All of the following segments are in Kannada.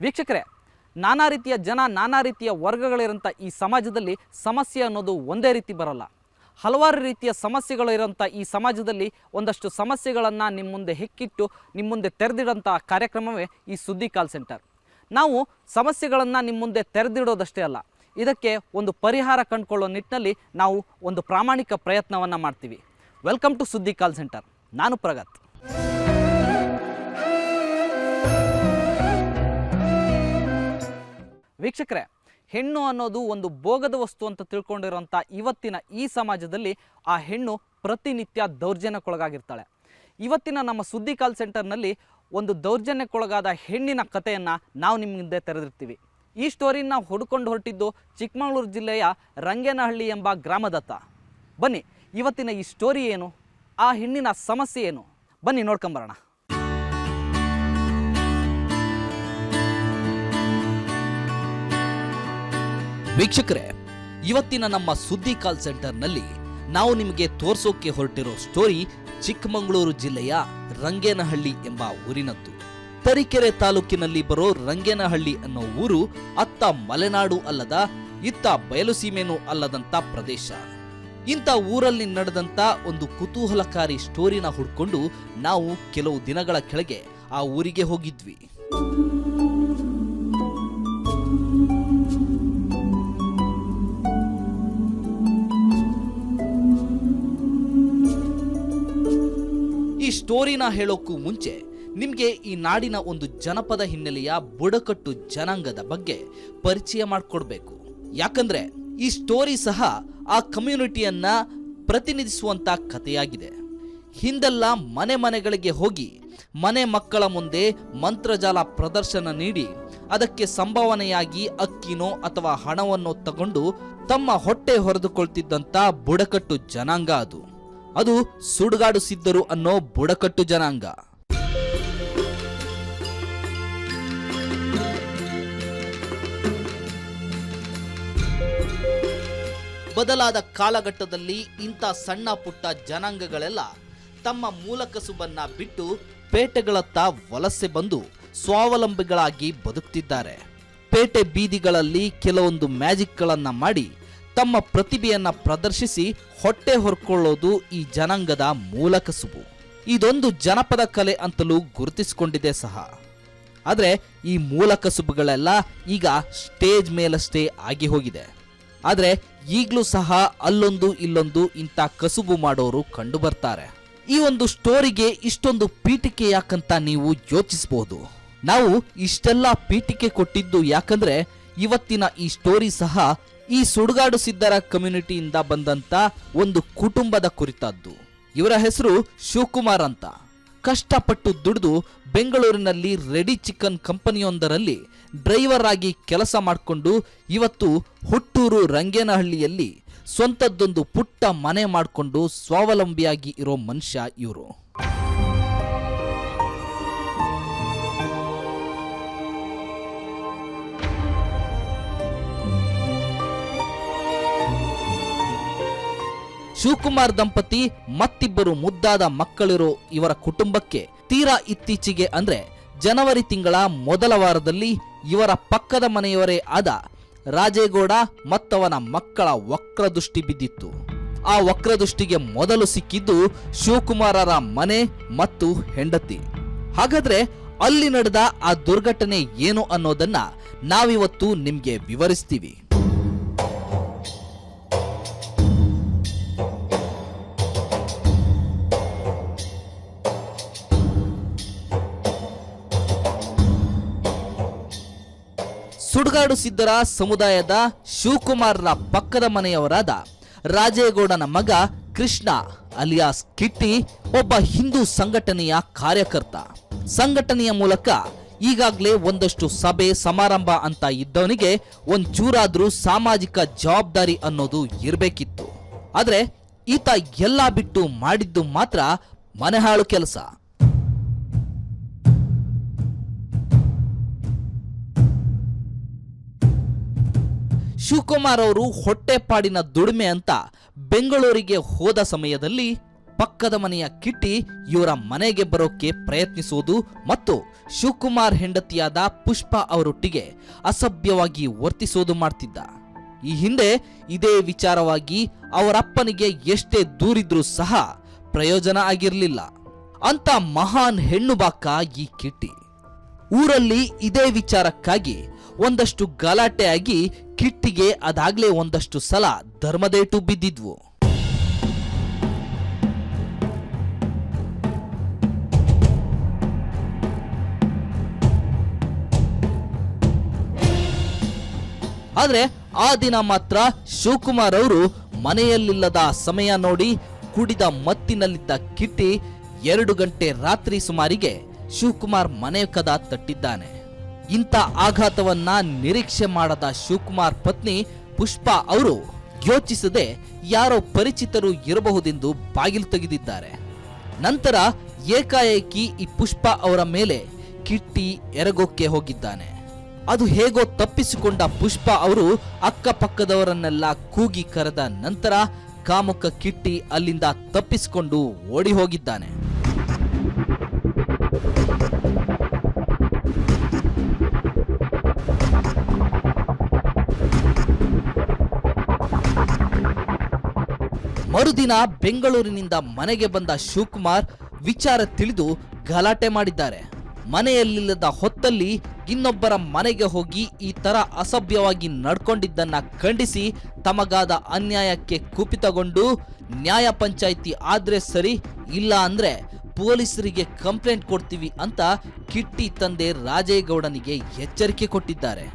ವೀಕ್ಷಕರೇ, ನಾನಾ ರೀತಿಯ ಜನ, ನಾನಾ ರೀತಿಯ ವರ್ಗಗಳಿರೋಂಥ ಈ ಸಮಾಜದಲ್ಲಿ ಸಮಸ್ಯೆ ಅನ್ನೋದು ಒಂದೇ ರೀತಿ ಬರಲ್ಲ. ಹಲವಾರು ರೀತಿಯ ಸಮಸ್ಯೆಗಳು ಇರೋಂಥ ಈ ಸಮಾಜದಲ್ಲಿ ಒಂದಷ್ಟು ಸಮಸ್ಯೆಗಳನ್ನು ನಿಮ್ಮ ಮುಂದೆ ಹೆಕ್ಕಿಟ್ಟು ನಿಮ್ಮ ಮುಂದೆ ತೆರೆದಿಡೋಂಥ ಕಾರ್ಯಕ್ರಮವೇ ಈ ಸುದ್ದಿ ಕಾಲ್ ಸೆಂಟರ್. ನಾವು ಸಮಸ್ಯೆಗಳನ್ನು ನಿಮ್ಮ ಮುಂದೆ ತೆರೆದಿಡೋದಷ್ಟೇ ಅಲ್ಲ, ಇದಕ್ಕೆ ಒಂದು ಪರಿಹಾರ ಕಂಡುಕೊಳ್ಳೋ ನಿಟ್ಟಿನಲ್ಲಿ ನಾವು ಒಂದು ಪ್ರಾಮಾಣಿಕ ಪ್ರಯತ್ನವನ್ನು ಮಾಡ್ತೀವಿ. ವೆಲ್ಕಮ್ ಟು ಸುದ್ದಿ ಕಾಲ್ ಸೆಂಟರ್. ನಾನು ಪ್ರಗತ್. ವೀಕ್ಷಕರೇ, ಹೆಣ್ಣು ಅನ್ನೋದು ಒಂದು ಭೋಗದ ವಸ್ತು ಅಂತ ತಿಳ್ಕೊಂಡಿರೋಂಥ ಇವತ್ತಿನ ಈ ಸಮಾಜದಲ್ಲಿ ಆ ಹೆಣ್ಣು ಪ್ರತಿನಿತ್ಯ ದೌರ್ಜನ್ಯಕ್ಕೊಳಗಾಗಿರ್ತಾಳೆ. ಇವತ್ತಿನ ನಮ್ಮ ಸುದ್ದಿ ಕಾಲ್ ಸೆಂಟರ್ನಲ್ಲಿ ಒಂದು ದೌರ್ಜನ್ಯಕ್ಕೊಳಗಾದ ಹೆಣ್ಣಿನ ಕಥೆಯನ್ನು ನಾವು ನಿಮ್ಮ ಮುಂದೆ ತೆರೆದಿರ್ತೀವಿ. ಈ ಸ್ಟೋರಿನ ನಾವು ಹುಡ್ಕೊಂಡು ಹೊರಟಿದ್ದು ಚಿಕ್ಕಮಗಳೂರು ಜಿಲ್ಲೆಯ ರಂಗೇನಹಳ್ಳಿ ಎಂಬ ಗ್ರಾಮದತ್ತ. ಬನ್ನಿ, ಇವತ್ತಿನ ಈ ಸ್ಟೋರಿ ಏನು, ಆ ಹೆಣ್ಣಿನ ಸಮಸ್ಯೆ ಏನು, ಬನ್ನಿ ನೋಡ್ಕೊಂಬರೋಣ. ವೀಕ್ಷಕರೇ, ಇವತ್ತಿನ ನಮ್ಮ ಸುದ್ದಿ ಕಾಲ್ ಸೆಂಟರ್ನಲ್ಲಿ ನಾವು ನಿಮಗೆ ತೋರಿಸೋಕೆ ಹೊರಟಿರೋ ಸ್ಟೋರಿ ಚಿಕ್ಕಮಗಳೂರು ಜಿಲ್ಲೆಯ ರಂಗೇನಹಳ್ಳಿ ಎಂಬ ಊರಿನದ್ದು. ತರೀಕೆರೆ ತಾಲೂಕಿನಲ್ಲಿ ಬರೋ ರಂಗೇನಹಳ್ಳಿ ಅನ್ನೋ ಊರು ಅತ್ತ ಮಲೆನಾಡು ಅಲ್ಲದ ಇತ್ತ ಬಯಲುಸೀಮೆನೂ ಅಲ್ಲದಂತ ಪ್ರದೇಶ. ಇಂಥ ಊರಲ್ಲಿ ನಡೆದಂತ ಒಂದು ಕುತೂಹಲಕಾರಿ ಸ್ಟೋರಿನ ಹುಡ್ಕೊಂಡು ನಾವು ಕೆಲವು ದಿನಗಳ ಕೆಳಗೆ ಆ ಊರಿಗೆ ಹೋಗಿದ್ವಿ. ಈ ಸ್ಟೋರಿನ ಹೇಳೋಕ್ಕೂ ಮುಂಚೆ ನಿಮಗೆ ಈ ನಾಡಿನ ಒಂದು ಜನಪದ ಹಿನ್ನೆಲೆಯ ಬುಡಕಟ್ಟು ಜನಾಂಗದ ಬಗ್ಗೆ ಪರಿಚಯ ಮಾಡಿಕೊಡ್ಬೇಕು. ಯಾಕಂದ್ರೆ ಈ ಸ್ಟೋರಿ ಸಹ ಆ ಕಮ್ಯುನಿಟಿಯನ್ನ ಪ್ರತಿನಿಧಿಸುವಂತ ಕಥೆಯಾಗಿದೆ. ಹಿಂದೆಲ್ಲ ಮನೆ ಮನೆಗಳಿಗೆ ಹೋಗಿ ಮನೆ ಮಕ್ಕಳ ಮುಂದೆ ಮಂತ್ರಜಾಲ ಪ್ರದರ್ಶನ ನೀಡಿ ಅದಕ್ಕೆ ಸಂಭಾವನೆಯಾಗಿ ಅಕ್ಕಿನೋ ಅಥವಾ ಹಣವನ್ನು ತಗೊಂಡು ತಮ್ಮ ಹೊಟ್ಟೆ ಹೊರೆದುಕೊಳ್ತಿದ್ದಂತ ಬುಡಕಟ್ಟು ಜನಾಂಗ ಅದು ಸುಡುಗಾಡು ಸಿದ್ಧರು ಅನ್ನೋ ಬುಡಕಟ್ಟು ಜನಾಂಗ. ಬದಲಾದ ಕಾಲಘಟ್ಟದಲ್ಲಿ ಇಂಥ ಸಣ್ಣ ಪುಟ್ಟ ಜನಾಂಗಗಳೆಲ್ಲ ತಮ್ಮ ಮೂಲ ಕಸುಬನ್ನ ಬಿಟ್ಟು ಪೇಟೆಗಳತ್ತ ವಲಸೆ ಬಂದು ಸ್ವಾವಲಂಬಿಗಳಾಗಿ ಬದುಕ್ತಿದ್ದಾರೆ. ಪೇಟೆ ಬೀದಿಗಳಲ್ಲಿ ಕೆಲವೊಂದು ಮ್ಯಾಜಿಕ್ಗಳನ್ನ ಮಾಡಿ ತಮ್ಮ ಪ್ರತಿಭೆಯನ್ನ ಪ್ರದರ್ಶಿಸಿ ಹೊಟ್ಟೆ ಹೊರ್ಕೊಳ್ಳೋದು ಈ ಜನಾಂಗದ ಮೂಲ ಕಸುಬು. ಇದೊಂದು ಜನಪದ ಕಲೆ ಅಂತಲೂ ಗುರುತಿಸಿಕೊಂಡಿದೆ ಸಹ. ಆದರೆ ಈ ಮೂಲ ಕಸುಬುಗಳೆಲ್ಲ ಈಗ ಸ್ಟೇಜ್ ಮೇಲಷ್ಟೇ ಆಗಿ ಹೋಗಿದೆ. ಆದರೆ ಈಗಲೂ ಸಹ ಅಲ್ಲೊಂದು ಇಲ್ಲೊಂದು ಇಂಥ ಕಸುಬು ಮಾಡೋರು ಕಂಡು ಬರ್ತಾರೆ. ಈ ಒಂದು ಸ್ಟೋರಿಗೆ ಇಷ್ಟೊಂದು ಪೀಠಿಕೆ ಯಾಕಂತ ನೀವು ಯೋಚಿಸಬಹುದು. ನಾವು ಇಷ್ಟೆಲ್ಲ ಪೀಠಿಕೆ ಕೊಟ್ಟಿದ್ದು ಯಾಕಂದ್ರೆ ಇವತ್ತಿನ ಈ ಸ್ಟೋರಿ ಸಹ ಈ ಸುಡುಗಾಡು ಸಿದ್ಧರ ಕಮ್ಯುನಿಟಿಯಿಂದ ಬಂದಂತ ಒಂದು ಕುಟುಂಬದ ಕುರಿತದ್ದು. ಇವರ ಹೆಸರು ಶಿವಕುಮಾರ್ ಅಂತ. ಕಷ್ಟಪಟ್ಟು ದುಡಿದು ಬೆಂಗಳೂರಿನಲ್ಲಿ ರೆಡಿ ಚಿಕನ್ ಕಂಪನಿಯೊಂದರಲ್ಲಿ ಡ್ರೈವರ್ ಆಗಿ ಕೆಲಸ ಮಾಡಿಕೊಂಡು ಇವತ್ತು ಹುಟ್ಟೂರು ರಂಗೇನಹಳ್ಳಿಯಲ್ಲಿ ಸ್ವಂತದ್ದೊಂದು ಪುಟ್ಟ ಮನೆ ಮಾಡಿಕೊಂಡು ಸ್ವಾವಲಂಬಿಯಾಗಿ ಇರೋ ಮನುಷ್ಯ ಇವರು. ಶಿವಕುಮಾರ್ ದಂಪತಿ ಮತ್ತಿಬ್ಬರು ಮುದ್ದಾದ ಮಕ್ಕಳಿರೋ ಇವರ ಕುಟುಂಬಕ್ಕೆ ತೀರಾ ಇತ್ತೀಚೆಗೆ ಅಂದ್ರೆ ಜನವರಿ ತಿಂಗಳ ಮೊದಲ ವಾರದಲ್ಲಿ ಇವರ ಪಕ್ಕದ ಮನೆಯವರೇ ಆದ ರಾಜೇಗೌಡ ಮತ್ತವನ ಮಕ್ಕಳ ವಕ್ರದೃಷ್ಟಿ ಬಿದ್ದಿತ್ತು. ಆ ವಕ್ರದೃಷ್ಟಿಗೆ ಮೊದಲು ಸಿಕ್ಕಿದ್ದು ಶಿವಕುಮಾರರ ಮನೆ ಮತ್ತು ಹೆಂಡತಿ. ಹಾಗಾದ್ರೆ ಅಲ್ಲಿ ನಡೆದ ಆ ದುರ್ಘಟನೆ ಏನು ಅನ್ನೋದನ್ನ ನಾವಿವತ್ತು ನಿಮ್ಗೆ ವಿವರಿಸ್ತೀವಿ. ಸುಡುಗಾಡು ಸಿದ್ಧರ ಸಮುದಾಯದ ಶಿವಕುಮಾರರ ಪಕ್ಕದ ಮನೆಯವರಾದ ರಾಜೇಗೌಡನ ಮಗ ಕೃಷ್ಣ ಅಲಿಯಾಸ್ ಕಿಟ್ಟಿ ಒಬ್ಬ ಹಿಂದೂ ಸಂಘಟನೆಯ ಕಾರ್ಯಕರ್ತ. ಸಂಘಟನೆಯ ಮೂಲಕ ಈಗಾಗಲೇ ಒಂದಷ್ಟು ಸಭೆ ಸಮಾರಂಭ ಅಂತ ಇದ್ದವನಿಗೆ ಒಂಚೂರಾದ್ರೂ ಸಾಮಾಜಿಕ ಜವಾಬ್ದಾರಿ ಅನ್ನೋದು ಇರಬೇಕಿತ್ತು. ಆದ್ರೆ ಈತ ಎಲ್ಲ ಬಿಟ್ಟು ಮಾಡಿದ್ದು ಮಾತ್ರ ಮನೆಹಾಳು ಕೆಲಸ. ಶಿವಕುಮಾರ್ ಅವರು ಹೊಟ್ಟೆಪಾಡಿನ ದುಡಿಮೆ ಅಂತ ಬೆಂಗಳೂರಿಗೆ ಹೋದ ಸಮಯದಲ್ಲಿ ಪಕ್ಕದ ಮನೆಯ ಕಿಟ್ಟಿ ಇವರ ಮನೆಗೆ ಬರೋಕೆ ಪ್ರಯತ್ನಿಸುವುದು ಮತ್ತು ಶಿವಕುಮಾರ್ ಹೆಂಡತಿಯಾದ ಪುಷ್ಪ ಅವರೊಟ್ಟಿಗೆ ಅಸಭ್ಯವಾಗಿ ವರ್ತಿಸೋದು ಮಾಡ್ತಿದ್ದ. ಈ ಹಿಂದೆ ಇದೇ ವಿಚಾರವಾಗಿ ಅವರಪ್ಪನಿಗೆ ಎಷ್ಟೇ ದೂರಿದ್ರೂ ಸಹ ಪ್ರಯೋಜನ ಆಗಿರಲಿಲ್ಲ. ಅಂತ ಮಹಾನ್ ಹೆಣ್ಣುಬಾಕ ಈ ಕಿಟ್ಟಿ. ಊರಲ್ಲಿ ಇದೇ ವಿಚಾರಕ್ಕಾಗಿ ಒಂದಷ್ಟು ಗಲಾಟೆ ಆಗಿ ಕಿಟ್ಟಿಗೆ ಅದಾಗ್ಲೇ ಒಂದಷ್ಟು ಸಲ ಧರ್ಮದೇಟು ಬಿದ್ದಿದ್ವು. ಆದ್ರೆ ಆ ದಿನ ಮಾತ್ರ ಶಿವಕುಮಾರ್ ಅವರು ಮನೆಯಲ್ಲಿಲ್ಲದ ಸಮಯ ನೋಡಿ ಕುಡಿದ ಮತ್ತಿನಲ್ಲಿದ್ದ ಕಿಟ್ಟಿ 2 ಗಂಟೆ ರಾತ್ರಿ ಸುಮಾರಿಗೆ ಶಿವಕುಮಾರ್ ಮನೆ ಕದ ತಟ್ಟಿದ್ದಾನೆ. ಇಂಥ ಆಘಾತವನ್ನ ನಿರೀಕ್ಷೆ ಮಾಡದ ಶಿವಕುಮಾರ್ ಪತ್ನಿ ಪುಷ್ಪ ಅವರು ಯೋಚಿಸದೆ ಯಾರೋ ಪರಿಚಿತರು ಇರಬಹುದೆಂದು ಬಾಗಿಲು ತೆಗೆದಿದ್ದಾರೆ. ನಂತರ ಏಕಾಏಕಿ ಈ ಪುಷ್ಪ ಅವರ ಮೇಲೆ ಕಿಟ್ಟಿ ಎರಗೋಕ್ಕೆ ಹೋಗಿದ್ದಾನೆ. ಅದು ಹೇಗೋ ತಪ್ಪಿಸಿಕೊಂಡ ಪುಷ್ಪ ಅವರು ಅಕ್ಕಪಕ್ಕದವರನ್ನೆಲ್ಲ ಕೂಗಿ ಕರೆದ ನಂತರ ಕಾಮುಕ ಕಿಟ್ಟಿ ಅಲ್ಲಿಂದ ತಪ್ಪಿಸಿಕೊಂಡು ಓಡಿ ಹೋಗಿದ್ದಾನೆ. ಮರುದಿನ ಬೆಂಗಳೂರಿನಿಂದ ಮನೆಗೆ ಬಂದ ಶಿವಕುಮಾರ್ ವಿಚಾರ ತಿಳಿದು ಗಲಾಟೆ ಮಾಡಿದ್ದಾರೆ. ಮನೆಯಲ್ಲಿಲ್ಲದ ಹೊತ್ತಲ್ಲಿ ಇನ್ನೊಬ್ಬರ ಮನೆಗೆ ಹೋಗಿ ಈ ತರ ಅಸಭ್ಯವಾಗಿ ನಡ್ಕೊಂಡಿದ್ದನ್ನ ಖಂಡಿಸಿ ತಮಗಾದ ಅನ್ಯಾಯಕ್ಕೆ ಕುಪಿತಗೊಂಡು ನ್ಯಾಯ ಪಂಚಾಯಿತಿ ಆದ್ರೆ ಸರಿ, ಇಲ್ಲ ಅಂದ್ರೆ ಪೊಲೀಸರಿಗೆ ಕಂಪ್ಲೇಂಟ್ ಕೊಡ್ತೀವಿ ಅಂತ ಕಿಟ್ಟಿ ತಂದೆ ರಾಜೇಗೌಡನಿಗೆ ಎಚ್ಚರಿಕೆ ಕೊಟ್ಟಿದ್ದಾರೆ.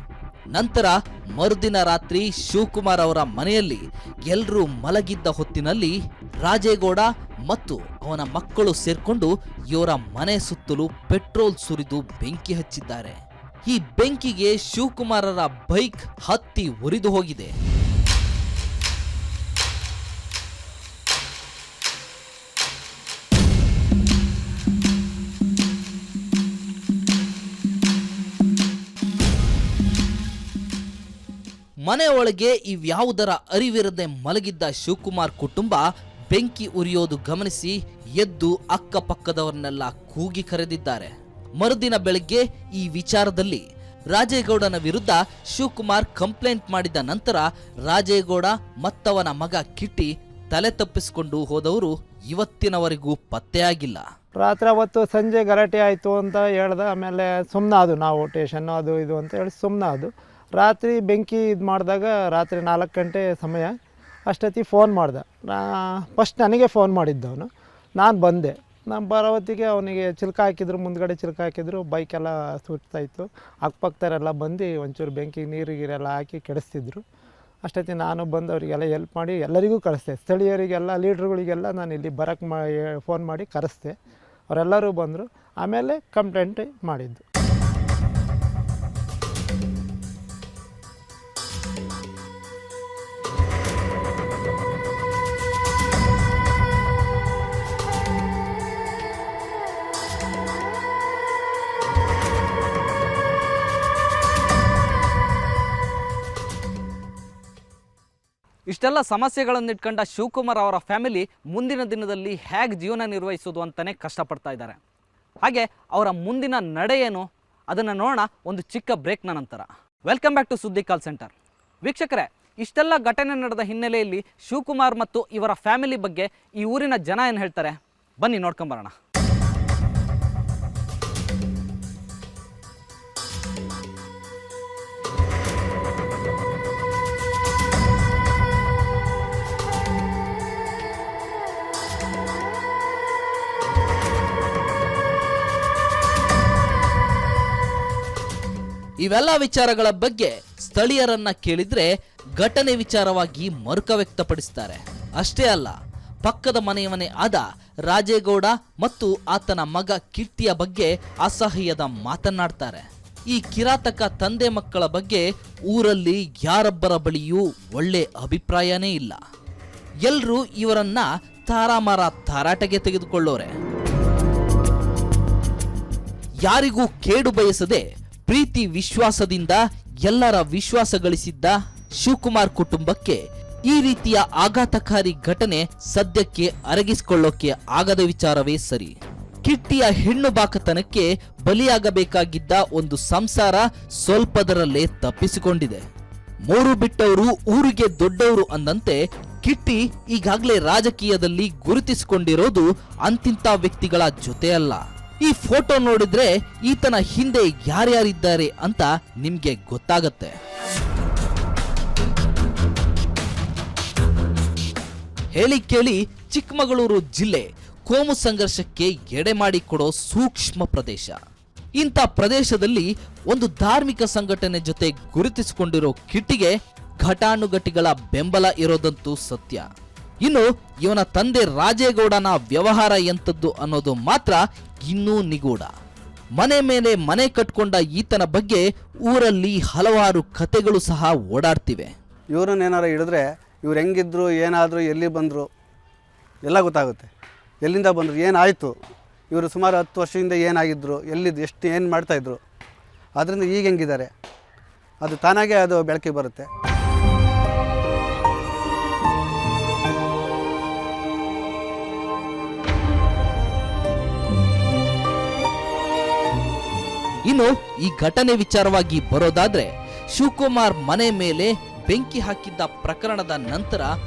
ನಂತರ ಮರುದಿನ ರಾತ್ರಿ ಶಿವಕುಮಾರ್ ಅವರ ಮನೆಯಲ್ಲಿ ಎಲ್ಲರೂ ಮಲಗಿದ್ದ ಹೊತ್ತಿನಲ್ಲಿ ರಾಜೇಗೌಡ ಮತ್ತು ಅವನ ಮಕ್ಕಳು ಸೇರ್ಕೊಂಡು ಇವರ ಮನೆ ಸುತ್ತಲೂ ಪೆಟ್ರೋಲ್ ಸುರಿದು ಬೆಂಕಿ ಹಚ್ಚಿದ್ದಾರೆ. ಈ ಬೆಂಕಿಗೆ ಶಿವಕುಮಾರರ ಬೈಕ್ ಹತ್ತಿ ಉರಿದು ಹೋಗಿದೆ. ಮನೆ ಒಳಗೆ ಇವ್ಯಾವುದರ ಅರಿವಿರದೆ ಮಲಗಿದ್ದ ಶಿವಕುಮಾರ್ ಕುಟುಂಬ ಬೆಂಕಿ ಉರಿಯೋದು ಗಮನಿಸಿ ಎದ್ದು ಅಕ್ಕಪಕ್ಕದವರನ್ನೆಲ್ಲ ಕೂಗಿ ಕರೆದಿದ್ದಾರೆ. ಮರುದಿನ ಬೆಳಗ್ಗೆ ಈ ವಿಚಾರದಲ್ಲಿ ರಾಜೇಗೌಡನ ವಿರುದ್ಧ ಶಿವಕುಮಾರ್ ಕಂಪ್ಲೇಂಟ್ ಮಾಡಿದ ನಂತರ ರಾಜೇಗೌಡ ಮತ್ತವನ ಮಗ ಕಿಟ್ಟಿ ತಲೆ ತಪ್ಪಿಸಿಕೊಂಡು ಹೋದವರು ಇವತ್ತಿನವರೆಗೂ ಪತ್ತೆಯಾಗಿಲ್ಲ. ರಾತ್ರಿ ಅವತ್ತು ಸಂಜೆ ಗಲಾಟೆ ಆಯಿತು ಅಂತ ಹೇಳ್ದೆ. ಆಮೇಲೆ ಸುಮ್ಮನಾದು ನಾವು ಟೇಷನ್ನು ಅದು ಇದು ಅಂತ ಹೇಳಿ ಸುಮ್ಮನಾದು. ರಾತ್ರಿ ಬೆಂಕಿ ಇದು ಮಾಡಿದಾಗ ರಾತ್ರಿ 4 ಗಂಟೆ ಸಮಯ ಅಷ್ಟೊತ್ತಿಗೆ ಫೋನ್ ಮಾಡ್ದೆ. ಫಸ್ಟ್ ನನಗೆ ಫೋನ್ ಮಾಡಿದ್ದವನು. ನಾನು ಬಂದೆ. ನಾನು ಬರೋವತ್ತಿಗೆ ಅವನಿಗೆ ಚಿಲ್ಕ ಹಾಕಿದ್ರು, ಮುಂದ್ಗಡೆ ಚಿಲ್ಕ ಹಾಕಿದ್ರು, ಬೈಕೆಲ್ಲ ಸುತ್ತಾಯಿತು. ಅಕ್ಕಪಕ್ಕದವರೆಲ್ಲ ಬಂದು ಒಂಚೂರು ಬೆಂಕಿ ನೀರು ಗೀರೆಲ್ಲ ಹಾಕಿ ಕೆಡಿಸ್ತಿದ್ರು. ಅಷ್ಟೊತ್ತಿಗೆ ನಾನು ಬಂದು ಅವರಿಗೆಲ್ಲ ಹೆಲ್ಪ್ ಮಾಡಿ ಎಲ್ಲರಿಗೂ ಕಳಿಸ್ದೆ. ಸ್ಥಳೀಯರಿಗೆಲ್ಲ ಲೀಡ್ರುಗಳಿಗೆಲ್ಲ ನಾನು ಇಲ್ಲಿ ಬರೋಕ್ಕೆ ಫೋನ್ ಮಾಡಿ ಕರೆಸ್ದೆ. ಅವರೆಲ್ಲರೂ ಬಂದರು. ಆಮೇಲೆ ಕಂಪ್ಲೇಂಟ್ ಮಾಡಿದ್ದು. ಇಷ್ಟೆಲ್ಲ ಸಮಸ್ಯೆಗಳನ್ನು ಇಟ್ಕೊಂಡ ಶಿವಕುಮಾರ್ ಅವರ ಫ್ಯಾಮಿಲಿ ಮುಂದಿನ ದಿನದಲ್ಲಿ ಹೇಗೆ ಜೀವನ ನಿರ್ವಹಿಸೋದು ಅಂತಲೇ ಕಷ್ಟಪಡ್ತಾ ಇದ್ದಾರೆ. ಹಾಗೆ ಅವರ ಮುಂದಿನ ನಡೆ ಏನು ಅದನ್ನು ನೋಡೋಣ ಒಂದು ಚಿಕ್ಕ ಬ್ರೇಕ್ನ ನಂತರ. ವೆಲ್ಕಮ್ ಬ್ಯಾಕ್ ಟು ಸುದ್ದಿ ಕಾಲ್ ಸೆಂಟರ್. ವೀಕ್ಷಕರೇ, ಇಷ್ಟೆಲ್ಲ ಘಟನೆ ನಡೆದ ಹಿನ್ನೆಲೆಯಲ್ಲಿ ಶಿವಕುಮಾರ್ ಮತ್ತು ಇವರ ಫ್ಯಾಮಿಲಿ ಬಗ್ಗೆ ಈ ಊರಿನ ಜನ ಏನು ಹೇಳ್ತಾರೆ ಬನ್ನಿ ನೋಡ್ಕೊಂಬರೋಣ. ಇವೆಲ್ಲ ವಿಚಾರಗಳ ಬಗ್ಗೆ ಸ್ಥಳೀಯರನ್ನ ಕೇಳಿದ್ರೆ ಘಟನೆ ವಿಚಾರವಾಗಿ ಮರುಕ ವ್ಯಕ್ತಪಡಿಸ್ತಾರೆ. ಅಷ್ಟೇ ಅಲ್ಲ, ಪಕ್ಕದ ಮನೆಯವನೇ ಆದ ರಾಜೇಗೌಡ ಮತ್ತು ಆತನ ಮಗ ಕಿಟ್ಟಿಯ ಬಗ್ಗೆ ಅಸಹ್ಯದ ಮಾತನಾಡ್ತಾರೆ. ಈ ಕಿರಾತಕ ತಂದೆ ಮಕ್ಕಳ ಬಗ್ಗೆ ಊರಲ್ಲಿ ಯಾರೊಬ್ಬರ ಬಳಿಯೂ ಒಳ್ಳೆ ಅಭಿಪ್ರಾಯನೇ ಇಲ್ಲ. ಎಲ್ರೂ ಇವರನ್ನ ತಾರಾಮಾರ ತಾರಾಟಗೆ ತೆಗೆದುಕೊಳ್ಳೋರೆ. ಯಾರಿಗೂ ಕೇಡು ಬಯಸದೆ ಪ್ರೀತಿ ವಿಶ್ವಾಸದಿಂದ ಎಲ್ಲರ ವಿಶ್ವಾಸ ಗಳಿಸಿದ್ದ ಶಿವಕುಮಾರ್ ಕುಟುಂಬಕ್ಕೆ ಈ ರೀತಿಯ ಆಘಾತಕಾರಿ ಘಟನೆ ಸದ್ಯಕ್ಕೆ ಅರಗಿಸಿಕೊಳ್ಳೋಕೆ ಆಗದ ವಿಚಾರವೇ ಸರಿ. ಕಿಟ್ಟಿಯ ಹೆಣ್ಣು ಬಾಕತನಕ್ಕೆ ಬಲಿಯಾಗಬೇಕಾಗಿದ್ದ ಒಂದು ಸಂಸಾರ ಸ್ವಲ್ಪದರಲ್ಲೇ ತಪ್ಪಿಸಿಕೊಂಡಿದೆ. ಮೂರು ಬಿಟ್ಟವರು ಊರಿಗೆ ದೊಡ್ಡವರು ಅಂದಂತೆ ಕಿಟ್ಟಿ ಈಗಾಗಲೇ ರಾಜಕೀಯದಲ್ಲಿ ಗುರುತಿಸಿಕೊಂಡಿರೋದು ಅಂತಿಂತ ವ್ಯಕ್ತಿಗಳ ಜೊತೆ ಅಲ್ಲ. ಈ ಫೋಟೋ ನೋಡಿದ್ರೆ ಈತನ ಹಿಂದೆ ಯಾರ್ಯಾರಿದ್ದಾರೆ ಅಂತ ನಿಮ್ಗೆ ಗೊತ್ತಾಗತ್ತೆ. ಹೇಳಿ ಕೇಳಿ ಚಿಕ್ಕಮಗಳೂರು ಜಿಲ್ಲೆ ಕೋಮು ಸಂಘರ್ಷಕ್ಕೆ ಎಡೆ ಮಾಡಿಕೊಡೋ ಸೂಕ್ಷ್ಮ ಪ್ರದೇಶ. ಇಂಥ ಪ್ರದೇಶದಲ್ಲಿ ಒಂದು ಧಾರ್ಮಿಕ ಸಂಘಟನೆ ಜೊತೆ ಗುರುತಿಸಿಕೊಂಡಿರೋ ಕಿಟ್ಟಿಗೆ ಘಟಾನುಘಟಿಗಳ ಬೆಂಬಲ ಇರೋದಂತೂ ಸತ್ಯ. ಇನ್ನು ಇವನ ತಂದೆ ರಾಜೇಗೌಡನ ವ್ಯವಹಾರ ಎಂಥದ್ದು ಅನ್ನೋದು ಮಾತ್ರ ಇನ್ನೂ ನಿಗೂಢ. ಮನೆ ಮೇಲೆ ಮನೆ ಕಟ್ಕೊಂಡ ಈತನ ಬಗ್ಗೆ ಊರಲ್ಲಿ ಹಲವಾರು ಕಥೆಗಳು ಸಹ ಓಡಾಡ್ತಿವೆ. ಇವ್ರನ್ನೇನಾರು ಹಿಡಿದ್ರೆ ಇವ್ರು ಹೆಂಗಿದ್ರು, ಏನಾದರೂ, ಎಲ್ಲಿ ಬಂದರು ಎಲ್ಲ ಗೊತ್ತಾಗುತ್ತೆ. ಎಲ್ಲಿಂದ ಬಂದರು, ಏನಾಯಿತು, ಇವರು ಸುಮಾರು 10 ವರ್ಷದಿಂದ ಏನಾಗಿದ್ದರು, ಎಲ್ಲಿದ್ದು, ಏನು ಮಾಡ್ತಾಯಿದ್ರು, ಅದರಿಂದ ಈಗ ಹೆಂಗಿದ್ದಾರೆ ಅದು ತಾನಾಗೇ ಅದು ಬೆಳಕಿಗೆ ಬರುತ್ತೆ. ಇನ್ನು ಈ ಘಟನೆ ವಿಚಾರವಾಗಿ ಬರೋದಾದ್ರೆ, ಶಿವಕುಮಾರ್ ಮನೆ ಮೇಲೆ ಬೆಂಕಿ ಹಾಕಿದ್ದ ಪ್ರಕರಣದ ನಂತರ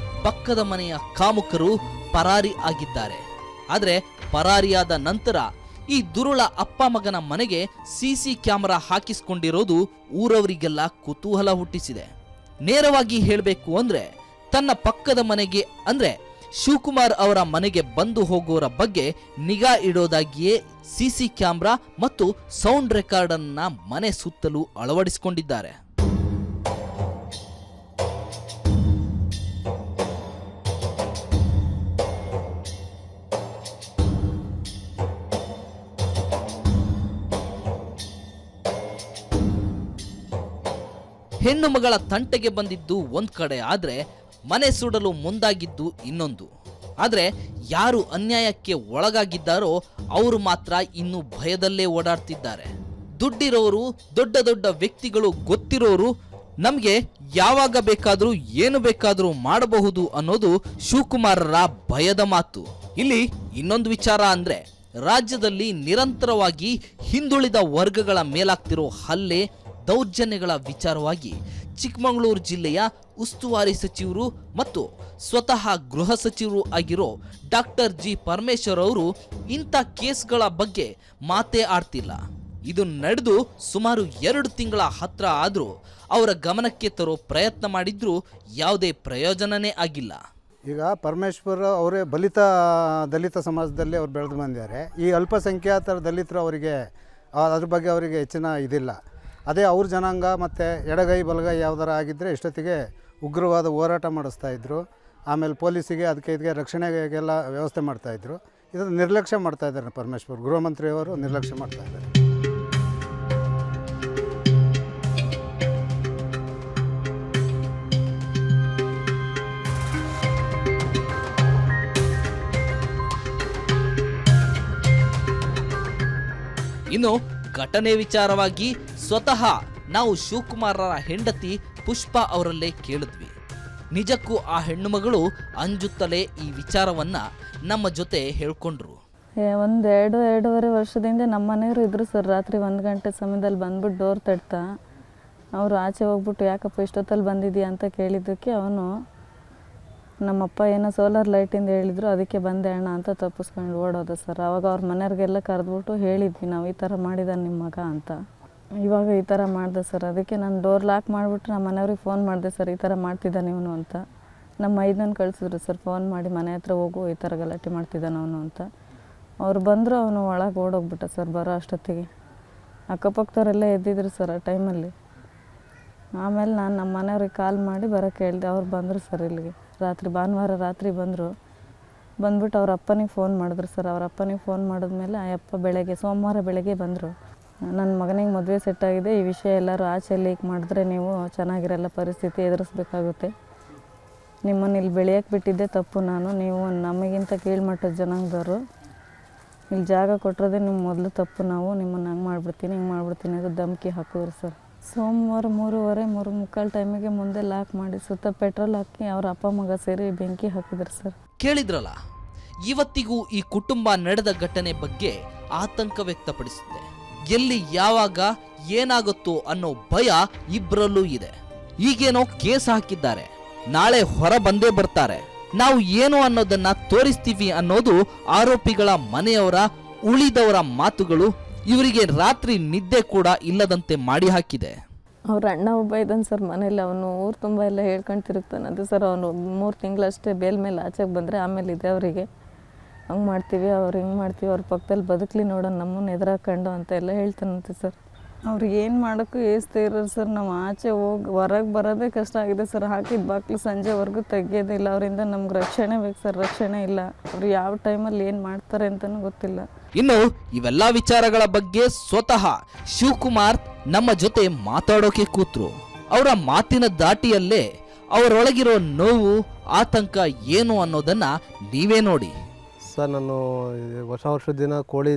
ಪಕ್ಕದ ಮನೆಯ ಕಾಮುಕರು ಪರಾರಿ ಆಗಿದ್ದಾರೆ. ಆದ್ರೆ ಪರಾರಿಯಾದ ನಂತರ ಈ ದುರುಳ ಅಪ್ಪ ಮಗನ ಮನೆಗೆ ಸಿಸಿ ಕ್ಯಾಮೆರಾ ಹಾಕಿಸ್ಕೊಂಡಿರೋದು ಊರವರಿಗೆಲ್ಲ ಕುತೂಹಲ ಹುಟ್ಟಿಸಿದೆ. ನೇರವಾಗಿ ಹೇಳಬೇಕು ಅಂದ್ರೆ ತನ್ನ ಪಕ್ಕದ ಮನೆಗೆ ಅಂದ್ರೆ ಶಿವಕುಮಾರ್ ಅವರ ಮನೆಗೆ ಬಂದು ಹೋಗೋರ ಬಗ್ಗೆ ನಿಗಾ ಇಡೋದಾಗಿಯೇ ಸಿಸಿ ಕ್ಯಾಮೆರಾ ಮತ್ತು ಸೌಂಡ್ ರೆಕಾರ್ಡ್ ಅನ್ನ ಮನೆ ಸುತ್ತಲೂ ಅಳವಡಿಸಿಕೊಂಡಿದ್ದಾರೆ. ಹೆಣ್ಣು ಮಗಳ ತಂಟೆಗೆ ಬಂದಿದ್ದು ಒಂದ್ ಕಡೆ ಆದ್ರೆ ಮನೆ ಸುಡಲು ಮುಂದಾಗಿದ್ದು ಇನ್ನೊಂದು. ಆದ್ರೆ ಯಾರು ಅನ್ಯಾಯಕ್ಕೆ ಒಳಗಾಗಿದ್ದಾರೋ ಅವರು ಮಾತ್ರ ಇನ್ನೂ ಭಯದಲ್ಲೇ ಓಡಾಡ್ತಿದ್ದಾರೆ. ದುಡ್ಡಿರೋರು, ದೊಡ್ಡ ದೊಡ್ಡ ವ್ಯಕ್ತಿಗಳು, ಗೊತ್ತಿರೋರು ನಮ್ಗೆ ಯಾವಾಗ ಬೇಕಾದ್ರೂ ಏನು ಬೇಕಾದ್ರೂ ಮಾಡಬಹುದು ಅನ್ನೋದು ಶಿವಕುಮಾರರ ಭಯದ ಮಾತು. ಇಲ್ಲಿ ಇನ್ನೊಂದು ವಿಚಾರ ಅಂದ್ರೆ, ರಾಜ್ಯದಲ್ಲಿ ನಿರಂತರವಾಗಿ ಹಿಂದುಳಿದ ವರ್ಗಗಳ ಮೇಲಾಗ್ತಿರೋ ಹಲ್ಲೆ, ದೌರ್ಜನ್ಯಗಳ ವಿಚಾರವಾಗಿ ಚಿಕ್ಕಮಗಳೂರು ಜಿಲ್ಲೆಯ ಉಸ್ತುವಾರಿ ಸಚಿವರು ಮತ್ತು ಸ್ವತಃ ಗೃಹ ಸಚಿವರು ಆಗಿರೋ ಡಾಕ್ಟರ್ ಜಿ ಪರಮೇಶ್ವರ್ ಅವರು ಇಂಥ ಕೇಸ್ಗಳ ಬಗ್ಗೆ ಮಾತೇ ಆಡ್ತಿಲ್ಲ. ಇದು ನಡೆದು ಸುಮಾರು 2 ತಿಂಗಳ ಹತ್ರ ಆದರೂ ಅವರ ಗಮನಕ್ಕೆ ತರೋ ಪ್ರಯತ್ನ ಮಾಡಿದ್ರೂ ಯಾವುದೇ ಪ್ರಯೋಜನನೇ ಆಗಿಲ್ಲ. ಈಗ ಪರಮೇಶ್ವರ್ ಅವರೇ ದಲಿತ ಸಮಾಜದಲ್ಲಿ ಅವ್ರು ಬೆಳೆದು ಬಂದಿದ್ದಾರೆ. ಈ ಅಲ್ಪಸಂಖ್ಯಾತರ ದಲಿತರು ಅವರಿಗೆ ಅದ್ರ ಬಗ್ಗೆ ಅವರಿಗೆ ಹೆಚ್ಚಿನ ಇದಿಲ್ಲ. ಅದೇ ಅವ್ರ ಜನಾಂಗ ಮತ್ತು ಎಡಗೈ ಬಲಗೈ ಯಾವ್ದಾರ ಆಗಿದ್ದರೆ ಇಷ್ಟೊತ್ತಿಗೆ ಉಗ್ರವಾದ ಹೋರಾಟ ಮಾಡಿಸ್ತಾಯಿದ್ರು. ಆಮೇಲೆ ಪೊಲೀಸಿಗೆ ಅದಕ್ಕೆ ಇದಕ್ಕೆ ರಕ್ಷಣೆಗೆಲ್ಲ ವ್ಯವಸ್ಥೆ ಮಾಡ್ತಾಯಿದ್ರು. ಇದನ್ನು ನಿರ್ಲಕ್ಷ್ಯ ಮಾಡ್ತಾಯಿದ್ದಾರೆ ಪರಮೇಶ್ವರ್, ಗೃಹ ಮಂತ್ರಿಯವರು ನಿರ್ಲಕ್ಷ್ಯ ಮಾಡ್ತಾಯಿದ್ದಾರೆ. ಇನ್ನು ಘಟನೆ ವಿಚಾರವಾಗಿ ಸ್ವತಃ ನಾವು ಶಿವಕುಮಾರರ ಹೆಂಡತಿ ಪುಷ್ಪಾ ಅವರಲ್ಲೇ ಕೇಳಿದ್ವಿ. ನಿಜಕ್ಕೂ ಆ ಹೆಣ್ಣು ಮಗಳು ಅಂಜುತ್ತಲೇ ಈ ವಿಚಾರವನ್ನ ನಮ್ಮ ಜೊತೆ ಹೇಳ್ಕೊಂಡ್ರು. ಒಂದು 2-2.5 ವರ್ಷದಿಂದ ನಮ್ಮ ಮನೆಯವರು ಇದ್ರು ಸರ್. ರಾತ್ರಿ 1 ಗಂಟೆ ಸಮಯದಲ್ಲಿ ಬಂದ್ಬಿಟ್ಟು ಡೋರ್ ತಟ್ತಾ ಅವರು ಆಚೆ ಹೋಗ್ಬಿಟ್ಟು ಯಾಕಪ್ಪ ಇಷ್ಟೊತ್ತಲ್ಲಿ ಬಂದಿದ್ದೀಯಾ ಅಂತ ಕೇಳಿದ್ದಕ್ಕೆ ಅವನು ನಮ್ಮಪ್ಪ ಏನೋ ಸೋಲಾರ್ ಲೈಟಿಂದ ಹೇಳಿದ್ರು, ಅದಕ್ಕೆ ಬಂದೆ ಅಣ್ಣ ಅಂತ ತಪ್ಪಿಸ್ಕೊಂಡು ಓಡೋದ ಸರ್. ಆವಾಗ ಅವ್ರ ಮನೆಯವ್ರಿಗೆಲ್ಲ ಕರೆದ್ಬಿಟ್ಟು ಹೇಳಿದ್ವಿ ನಾವು, ಈ ಥರ ಮಾಡಿದ ನಿಮ್ಮ ಮಗ ಅಂತ. ಇವಾಗ ಈ ಥರ ಮಾಡಿದೆ ಸರ್. ಅದಕ್ಕೆ ನಾನು ಡೋರ್ ಲಾಕ್ ಮಾಡಿಬಿಟ್ಟು ನಮ್ಮ ಮನೆಯವ್ರಿಗೆ ಫೋನ್ ಮಾಡಿದೆ ಸರ್, ಈ ಥರ ಮಾಡ್ತಿದ್ದಾನೆ ಇವನು ಅಂತ. ನಮ್ಮ ಮೈದನ ಕಳಿಸಿದ್ರು ಸರ್ ಫೋನ್ ಮಾಡಿ, ಮನೆ ಹತ್ರ ಹೋಗು, ಈ ಥರ ಗಲಾಟೆ ಮಾಡ್ತಿದ್ದಾನೆ ಅವನು ಅಂತ. ಅವ್ರು ಬಂದರು, ಅವನು ಒಳಗೆ ಓಡೋಗ್ಬಿಟ್ಟ ಸರ್. ಬರೋ ಅಷ್ಟೊತ್ತಿಗೆ ಅಕ್ಕಪಕ್ಕದವರೆಲ್ಲ ಎದ್ದಿದ್ರು ಸರ್ ಆ ಟೈಮಲ್ಲಿ. ಆಮೇಲೆ ನಾನು ನಮ್ಮ ಮನೆಯವ್ರಿಗೆ ಕಾಲ್ ಮಾಡಿ ಬರೋಕ್ಕೆ ಹೇಳಿದೆ. ಅವ್ರು ಬಂದರು ಸರ್ ಇಲ್ಲಿಗೆ. ರಾತ್ರಿ ಭಾನುವಾರ ರಾತ್ರಿ ಬಂದ್ಬಿಟ್ಟು ಅವ್ರ ಅಪ್ಪನಿಗೆ ಫೋನ್ ಮಾಡಿದ್ರು ಸರ್. ಅವ್ರ ಅಪ್ಪನಿಗೆ ಫೋನ್ ಮಾಡಿದ್ಮೇಲೆ ಆ ಅಪ್ಪ ಸೋಮವಾರ ಬೆಳಗ್ಗೆ ಬಂದರು. ನನ್ನ ಮಗನಿಗೆ ಮದುವೆ ಸೆಟ್ ಆಗಿದೆ, ಈ ವಿಷಯ ಎಲ್ಲರೂ ಆಚೆ ಲೀಕ್ ಮಾಡಿದ್ರೆ ನೀವು ಚೆನ್ನಾಗಿರಲ್ಲ, ಪರಿಸ್ಥಿತಿ ಎದುರಿಸ್ಬೇಕಾಗುತ್ತೆ. ನಿಮ್ಮನ್ನು ಇಲ್ಲಿ ಬೆಳೆಯೋಕ್ಕೆ ಬಿಟ್ಟಿದ್ದೆ ತಪ್ಪು ನಾನು. ನೀವು ನಮಗಿಂತ ಕೀಳ್ಮಟ್ಟದ ಜನಾಂಗದವರು, ಇಲ್ಲಿ ಜಾಗ ಕೊಟ್ಟಿರೋದೇ ನಿಮ್ಮ ಮೊದಲು ತಪ್ಪು. ನಾವು ನಿಮ್ಮನ್ನು ಹಂಗೆ ಮಾಡಿಬಿಡ್ತೀನಿ ಹಿಂಗೆ ಮಾಡಿಬಿಡ್ತೀನಿ ಅಂತ ಧಮಕಿ ಹಾಕಿದ್ರು ಸರ್. ಸೋಮವಾರ 3:30 ಟೈಮಿಗೆ ಮುಂದೆ ಲಾಕ್ ಮಾಡಿ ಸುತ್ತ ಪೆಟ್ರೋಲ್ ಹಾಕಿ ಅವ್ರ ಅಪ್ಪ ಮಗ ಸೇರಿ ಬೆಂಕಿ ಹಾಕಿದ್ರು ಸರ್. ಕೇಳಿದ್ರಲ್ಲ, ಇವತ್ತಿಗೂ ಈ ಕುಟುಂಬ ನಡೆದ ಘಟನೆ ಬಗ್ಗೆ ಆತಂಕ ವ್ಯಕ್ತಪಡಿಸಿದೆ. ಎಲ್ಲಿ ಯಾವಾಗ ಏನಾಗುತ್ತೋ ಅನ್ನೋ ಭಯ ಇಬ್ಬರಲ್ಲೂ ಇದೆ. ಈಗೇನೋ ಕೇಸ್ ಹಾಕಿದ್ದಾರೆ, ನಾಳೆ ಹೊರ ಬಂದೇ ಬರ್ತಾರೆ, ನಾವು ಏನು ಅನ್ನೋದನ್ನ ತೋರಿಸ್ತೀವಿ ಅನ್ನೋದು ಆರೋಪಿಗಳ ಮನೆಯವರ ಉಳಿದವರ ಮಾತುಗಳು ಇವರಿಗೆ ರಾತ್ರಿ ನಿದ್ದೆ ಕೂಡ ಇಲ್ಲದಂತೆ ಮಾಡಿ ಹಾಕಿದೆ. ಅವ್ರ ಅಣ್ಣ ಒಬ್ಬ ಇದ್ದಾನೆ ಸರ್ ಮನೇಲಿ, ಅವನು ಊರು ತುಂಬ ಎಲ್ಲ ಹೇಳ್ಕೊಂಡು ತಿರುಗ್ತಾನಂತೆ ಸರ್. ಅವನು 3 ತಿಂಗಳಷ್ಟೇ ಬೇಲ್ ಮೇಲೆ ಆಚೆಗೆ ಬಂದರೆ ಆಮೇಲೆ ಇದೆ ಅವರಿಗೆ ಹಂಗೆ ಮಾಡ್ತೀವಿ, ಅವ್ರು ಹಿಂಗೆ ಮಾಡ್ತೀವಿ, ಅವ್ರ ಪಕ್ಕದಲ್ಲಿ ಬದುಕಲಿ ನೋಡೋಣ ನಮ್ಮನ್ನು ಎದುರಾಕೊಂಡು ಅಂತ ಎಲ್ಲ ಹೇಳ್ತಾನಂತೆ ಸರ್. ಅವ್ರಿಗೆ ಏನು ಮಾಡೋಕ್ಕೂ ಏಸ್ತಾ ಇರೋರು ಸರ್. ನಾವು ಆಚೆ ಹೋಗಿ ಹೊರಗೆ ಬರೋದೇ ಕಷ್ಟ ಆಗಿದೆ ಸರ್. ಹಾಕಿದ ಬಾಕ್ಲು ಸಂಜೆವರೆಗೂ ತೆಗಿಯೋದಿಲ್ಲ. ಅವರಿಂದ ನಮ್ಗೆ ರಕ್ಷಣೆ ಬೇಕು ಸರ್, ರಕ್ಷಣೆ ಇಲ್ಲ. ಅವ್ರು ಯಾವ ಟೈಮಲ್ಲಿ ಏನು ಮಾಡ್ತಾರೆ ಅಂತಲೂ ಗೊತ್ತಿಲ್ಲ. ಇನ್ನು ಇವೆಲ್ಲ ವಿಚಾರಗಳ ಬಗ್ಗೆ ಸ್ವತಃ ಶಿವಕುಮಾರ್ ನಮ್ಮ ಜೊತೆ ಮಾತಾಡೋಕೆ ಕೂತ್ರು. ಅವರ ಮಾತಿನ ದಾಟಿಯಲ್ಲೇ ಅವರೊಳಗಿರೋ ನೋವು, ಆತಂಕ ಏನು ಅನ್ನೋದನ್ನ ನೀವೇ ನೋಡಿ. ಸರ್, ನಾನು ವರ್ಷದ ದಿನ ಕೋಳಿ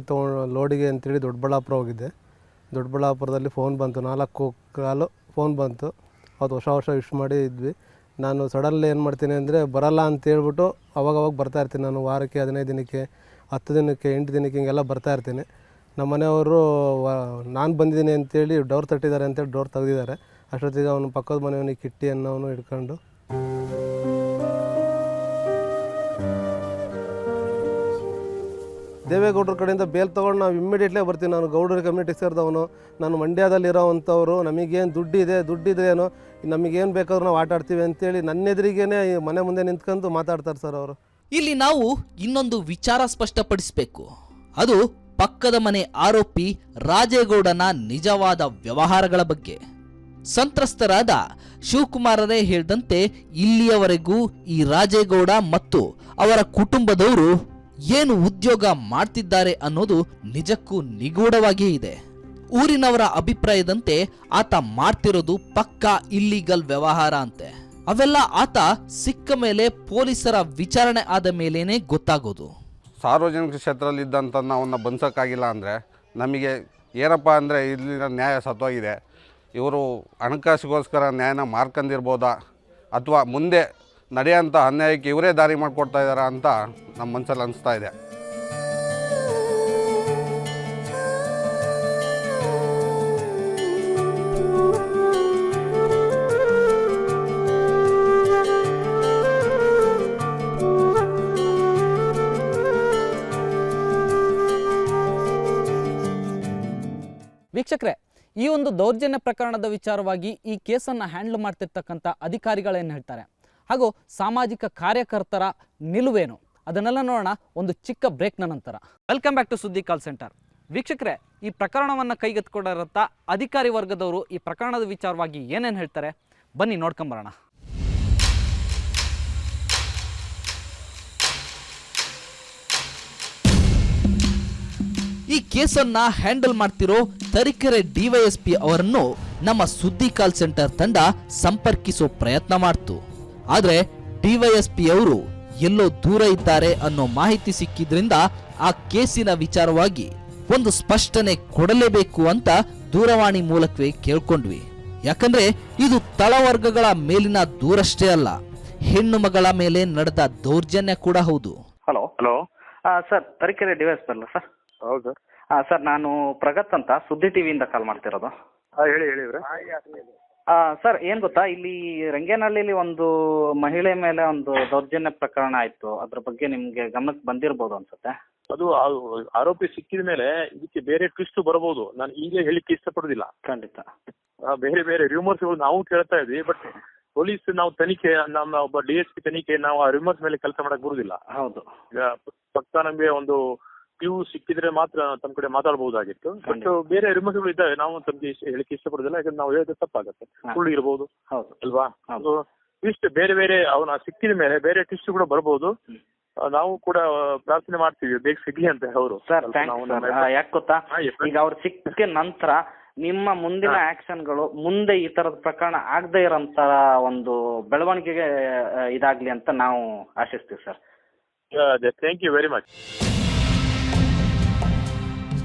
ಲೋಡಿಗೆ ಅಂತೇಳಿ ದೊಡ್ಡಬಳ್ಳಾಪುರ ಹೋಗಿದ್ದೆ. ದೊಡ್ಡಬಳ್ಳಾಪುರದಲ್ಲಿ ಫೋನ್ ಬಂತು, 4 ಕಾಲು ಫೋನ್ ಬಂತು. ಅವತ್ತು ವರ್ಷ ವಿಶ್ ಮಾಡಿ ಇದ್ವಿ. ನಾನು ಸಡನ್ಲಿ ಏನು ಮಾಡ್ತೀನಿ ಅಂದರೆ ಬರಲ್ಲ ಅಂತೇಳ್ಬಿಟ್ಟು ಅವಾಗವಾಗ ಬರ್ತಾಯಿರ್ತೀನಿ. ನಾನು ವಾರಕ್ಕೆ 15 ದಿನಕ್ಕೆ 10 ದಿನಕ್ಕೆ 8 ದಿನಕ್ಕೆ ಹಿಂಗೆಲ್ಲ ಬರ್ತಾಯಿರ್ತೀನಿ. ನಮ್ಮ ಮನೆಯವರು ನಾನು ಬಂದಿದ್ದೀನಿ ಅಂತೇಳಿ ಡೋರ್ ತಟ್ಟಿದ್ದಾರೆ ಅಂತೇಳಿ ಡೋರ್ ತೆಗೆದಿದ್ದಾರೆ. ಅಷ್ಟೊತ್ತಿಗೆ ಅವನು ಪಕ್ಕದ ಮನೆಯವನಿಗೆ ಕಿಟ್ಟಿ ಅನ್ನೋನು ಹಿಡ್ಕೊಂಡು ದೇವೇಗೌಡರ ಕಡೆಯಿಂದ ಬೇಲ್ ತೊಗೊಂಡು ನಾವು ಇಮ್ಮಿಡಿಯೇಟ್ಲೇ ಬರ್ತೀವಿ. ನಾನು ಗೌಡರ ಕಮ್ಯುನಿಟಿ ಸೇರಿದವನು, ನಾನು ಮಂಡ್ಯದಲ್ಲಿರೋವಂಥವ್ರು, ನಮಗೇನು ದುಡ್ಡಿದ್ರೇನು ನಮಗೇನು ಬೇಕಾದ್ರೂ ನಾವು ಆಟ ಆಡ್ತೀವಿ ಅಂತೇಳಿ ನನ್ನ ಎದುರಿಗೇ ಮನೆ ಮುಂದೆ ನಿಂತ್ಕೊಂಡು ಮಾತಾಡ್ತಾರೆ ಸರ್ ಅವರು. ಇಲ್ಲಿ ನಾವು ಇನ್ನೊಂದು ವಿಚಾರ ಸ್ಪಷ್ಟಪಡಿಸಬೇಕು. ಅದು ಪಕ್ಕದ ಮನೆ ಆರೋಪಿ ರಾಜೇಗೌಡನ ನಿಜವಾದ ವ್ಯವಹಾರಗಳ ಬಗ್ಗೆ. ಸಂತ್ರಸ್ತರಾದ ಶಿವಕುಮಾರರೇ ಹೇಳಿದಂತೆ ಇಲ್ಲಿಯವರೆಗೂ ಈ ರಾಜೇಗೌಡ ಮತ್ತು ಅವರ ಕುಟುಂಬದವರು ಏನು ಉದ್ಯೋಗ ಮಾಡ್ತಿದ್ದಾರೆ ಅನ್ನೋದು ನಿಜಕ್ಕೂ ನಿಗೂಢವಾಗಿಯೇ ಇದೆ. ಊರಿನವರ ಅಭಿಪ್ರಾಯದಂತೆ ಆತ ಮಾಡ್ತಿರೋದು ಪಕ್ಕಾ ಇಲ್ಲಿಗಲ್ ವ್ಯವಹಾರ ಅಂತೆ. ಅವೆಲ್ಲ ಆತ ಸಿಕ್ಕ ಮೇಲೆ ಪೊಲೀಸರ ವಿಚಾರಣೆ ಆದ ಮೇಲೇನೆ ಗೊತ್ತಾಗೋದು. ಸಾರ್ವಜನಿಕ ಕ್ಷೇತ್ರದಲ್ಲಿ ಇದ್ದಂಥ ಅವನ್ನ ಬಂಧಿಸೋಕ್ಕಾಗಿಲ್ಲ ಅಂದರೆ ನಮಗೆ ಏನಪ್ಪ ಅಂದರೆ ಇಲ್ಲಿನ ನ್ಯಾಯ ಸತ್ವಾಗಿದೆ. ಇವರು ಹಣಕಾಸಿಗೋಸ್ಕರ ನ್ಯಾಯನ ಮಾರ್ಕೊಂಡಿರ್ಬೋದಾ ಅಥವಾ ಮುಂದೆ ನಡೆಯೋಂಥ ಅನ್ಯಾಯಕ್ಕೆ ಇವರೇ ದಾರಿ ಮಾಡಿಕೊಡ್ತಾ ಇದ್ದಾರಾ ಅಂತ ನಮ್ಮ ಮನಸ್ಸಲ್ಲಿ ಅನಿಸ್ತಾ ಇದೆ. ವೀಕ್ಷಕರೇ, ಈ ಒಂದು ದೌರ್ಜನ್ಯ ಪ್ರಕರಣದ ವಿಚಾರವಾಗಿ ಈ ಕೇಸನ್ನು ಹ್ಯಾಂಡಲ್ ಮಾಡ್ತಿರ್ತಕ್ಕಂಥ ಅಧಿಕಾರಿಗಳೇನು ಹೇಳ್ತಾರೆ ಹಾಗೂ ಸಾಮಾಜಿಕ ಕಾರ್ಯಕರ್ತರ ನಿಲುವೇನು ಅದನ್ನೆಲ್ಲ ನೋಡೋಣ ಒಂದು ಚಿಕ್ಕ ಬ್ರೇಕ್ನ ನಂತರ. ವೆಲ್ಕಮ್ ಬ್ಯಾಕ್ ಟು ಸುದ್ದಿ ಕಾಲ್ ಸೆಂಟರ್. ವೀಕ್ಷಕರೇ, ಈ ಪ್ರಕರಣವನ್ನು ಕೈಗೆತ್ತಿಕೊಂಡಿರೋಂಥ ಅಧಿಕಾರಿ ವರ್ಗದವರು ಈ ಪ್ರಕರಣದ ವಿಚಾರವಾಗಿ ಏನೇನು ಹೇಳ್ತಾರೆ ಬನ್ನಿ ನೋಡ್ಕೊಂಬರೋಣ. ಈ ಕೇಸನ್ನ ಹ್ಯಾಂಡಲ್ ಮಾಡ್ತಿರೋ ತರೀಕೆರೆ ಡಿವೈಎಸ್ಪಿ ಅವರನ್ನು ನಮ್ಮ ಸುದ್ದಿ ಕಾಲ್ ಸೆಂಟರ್ ತಂಡ ಸಂಪರ್ಕಿಸೋ ಪ್ರಯತ್ನ ಮಾಡ್ತು. ಆದ್ರೆ ಡಿವೈಎಸ್ಪಿ ಅವರು ಎಲ್ಲೋ ದೂರ ಇದ್ದಾರೆ ಅನ್ನೋ ಮಾಹಿತಿ ಸಿಕ್ಕಿದ್ರಿಂದ ಆ ಕೇಸಿನ ವಿಚಾರವಾಗಿ ಒಂದು ಸ್ಪಷ್ಟನೆ ಕೊಡಲೇಬೇಕು ಅಂತ ದೂರವಾಣಿ ಮೂಲಕವೇ ಕೇಳ್ಕೊಂಡ್ವಿ. ಯಾಕಂದ್ರೆ ಇದು ತಳವರ್ಗಗಳ ಮೇಲಿನ ದೂರಷ್ಟೇ ಅಲ್ಲ, ಹೆಣ್ಣು ಮಗಳ ಮೇಲೆ ನಡೆದ ದೌರ್ಜನ್ಯ ಕೂಡ ಹೌದು. ಹಲೋ ಸರ್, ತರೀಕೆರೆ ಡಿವೈಎಸ್ಪಿ ಅಲ್ಲ ಸರ್? ಹೌದು ಸರ್, ನಾನು ಪ್ರಗತ್ ಅಂತ ಸುದ್ದಿ ಟಿವಿಯಿಂದ ಕಾಲ್ ಮಾಡ್ತಿರೋದು. ಹೇಳಿ ಸರ್, ಏನು ಗೊತ್ತಾ, ಇಲ್ಲಿ ರಂಗೇನಹಳ್ಳಿಲಿ ಒಂದು ಮಹಿಳೆ ಮೇಲೆ ಒಂದು ದೌರ್ಜನ್ಯ ಪ್ರಕರಣ ಆಯ್ತು. ಅದ್ರ ಬಗ್ಗೆ ನಿಮ್ಗೆ ಗಮನಕ್ಕೆ ಬಂದಿರ್ಬೋದು ಅನ್ಸುತ್ತೆ. ಅದು ಆರೋಪಿ ಸಿಕ್ಕಿದ ಮೇಲೆ ಇದಕ್ಕೆ ಬೇರೆ ಟ್ವಿಸ್ಟ್ ಬರಬಹುದು. ನಾನು ಈಗಲೇ ಹೇಳಿಕ್ಕೆ ಇಷ್ಟಪಡೋದಿಲ್ಲ. ಖಂಡಿತ ಬೇರೆ ಬೇರೆ ರೂಮರ್ಸ್ಗಳು ನಾವು ಕೇಳ್ತಾ ಇದ್ವಿ. ಬಟ್ ಪೊಲೀಸ್ ನಾವು ತನಿಖೆ, ನಮ್ಮ ಒಬ್ಬ DSP ತನಿಖೆ, ನಾವು ಆ ರೂಮರ್ಸ್ ಮೇಲೆ ಕೆಲಸ ಮಾಡಕ್ ಬರುದಿಲ್ಲ. ಹೌದು. ಈಗ ಪಕ್ಕ ನಮ್ಗೆ ಒಂದು ಕ್ಯೂ ಸಿಕ್ಕಿದ್ರೆ ಮಾತ್ರ ತಮ್ಮ ಕಡೆ ಮಾತಾಡಬಹುದಾಗಿತ್ತು. ಬಟ್ ಬೇರೆ ರೂಮರ್ಸ್ಗಳು ಇದ್ದಾವೆ, ನಾವು ತಮ್ಗೆ ಹೇಳಿಕ್ಕೆ ಇಷ್ಟಪಡೋದಿಲ್ಲ. ಯಾಕಂದ್ರೆ ನಾವು ಹೇಳಿದ್ರೆ ತಪ್ಪಾಗತ್ತೆ, ಸುಳ್ಳು ಇರಬಹುದು ಅಲ್ವಾ. ಟ್ವಿಸ್ಟ್ ಬೇರೆ ಬೇರೆ ಅವನ ಸಿಕ್ಕಿದ ಮೇಲೆ ಬೇರೆ ಟ್ವಿಸ್ಟ್ ಕೂಡ ಬರಬಹುದು. ನಾವು ಕೂಡ ಪ್ರಾರ್ಥನೆ ಮಾಡ್ತೀವಿ ಬೇಗ ಸಿಗ್ಲಿ ಅಂತ. ಅವರು ಯಾಕೆ ಗೊತ್ತಾ, ಈಗ ಅವ್ರು ಸಿಕ್ಕ ನಂತರ ನಿಮ್ಮ ಮುಂದಿನ ಆಕ್ಷನ್ಗಳು ಮುಂದೆ ಈ ತರದ ಪ್ರಕರಣ ಆಗದೆ ಇರೋಂತ ಒಂದು ಬೆಳವಣಿಗೆಗೆ ಇದಾಗ್ಲಿ ಅಂತ ನಾವು ಆಶಿಸ್ತೀವಿ sir. Thank you very much.